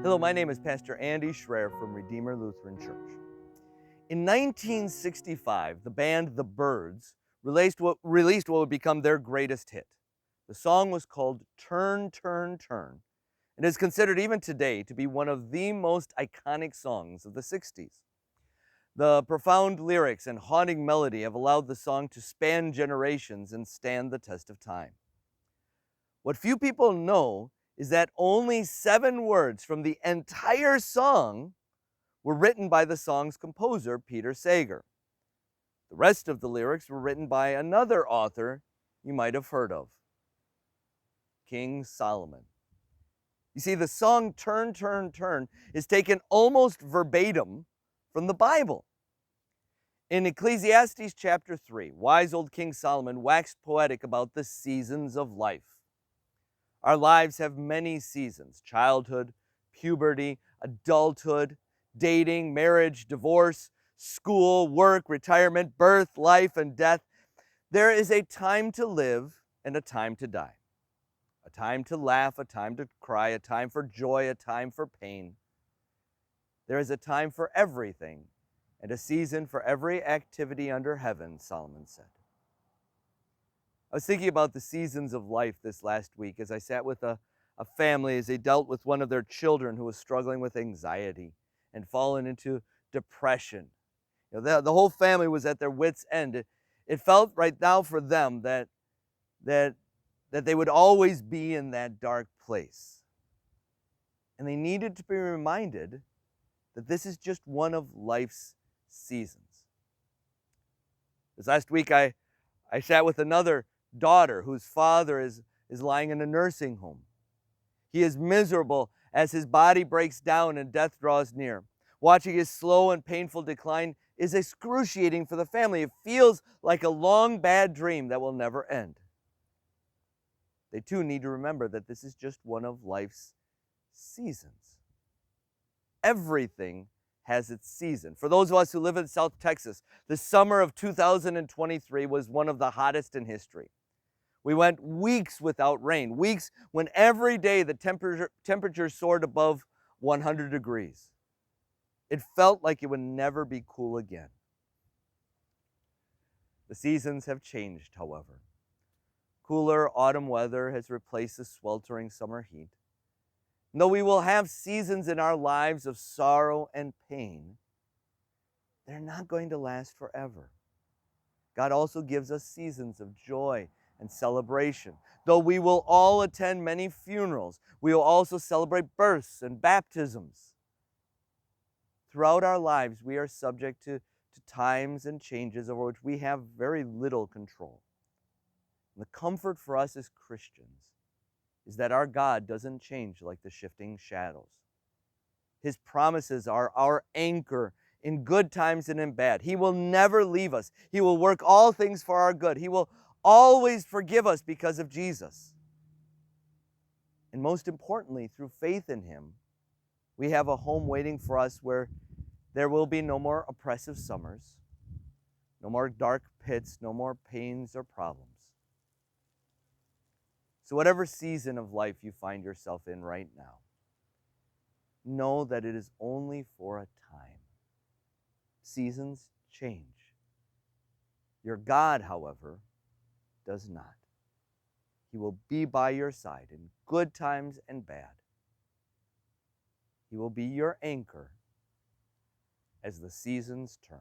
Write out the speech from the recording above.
Hello, my name is Pastor Andy Schroer from Redeemer Lutheran Church. In 1965, the band The Byrds released what would become their greatest hit. The song was called Turn, Turn, Turn, and is considered even today to be one of the most iconic songs of the 60s. The profound lyrics and haunting melody have allowed the song to span generations and stand the test of time. What few people know is that only 7 words from the entire song were written by the song's composer, Peter Sager. The rest of the lyrics were written by another author you might have heard of, King Solomon. You see, the song Turn, Turn, Turn is taken almost verbatim from the Bible. In Ecclesiastes chapter 3, wise old King Solomon waxed poetic about the seasons of life. Our lives have many seasons: childhood, puberty, adulthood, dating, marriage, divorce, school, work, retirement, birth, life, and death. There is a time to live and a time to die. A time to laugh, a time to cry, a time for joy, a time for pain. There is a time for everything and a season for every activity under heaven, Solomon said. I was thinking about the seasons of life this last week as I sat with a family as they dealt with one of their children who was struggling with anxiety and fallen into depression. The whole family was at their wits' end. It felt right now for them that they would always be in that dark place. And they needed to be reminded that this is just one of life's seasons. This last week I sat with another daughter whose father is lying in a nursing home. He is miserable as his body breaks down and death draws near. Watching his slow and painful decline is excruciating for the family. It feels like a long, bad dream that will never end. They too need to remember that this is just one of life's seasons. Everything has its season. For those of us who live in South Texas, the summer of 2023 was one of the hottest in history. We went weeks without rain, weeks when every day the temperature soared above 100 degrees. It felt like it would never be cool again. The seasons have changed, however. Cooler autumn weather has replaced the sweltering summer heat. And though we will have seasons in our lives of sorrow and pain, they're not going to last forever. God also gives us seasons of joy and celebration. Though we will all attend many funerals, we will also celebrate births and baptisms. Throughout our lives, we are subject to times and changes over which we have very little control. And the comfort for us as Christians is that our God doesn't change like the shifting shadows. His promises are our anchor in good times and in bad. He will never leave us. He will work all things for our good. He will always forgive us because of Jesus. And most importantly, through faith in Him, we have a home waiting for us where there will be no more oppressive summers, no more dark pits, no more pains or problems. So whatever season of life you find yourself in right now, know that it is only for a time. Seasons change. Your God, however, does not. He will be by your side in good times and bad. He will be your anchor as the seasons turn.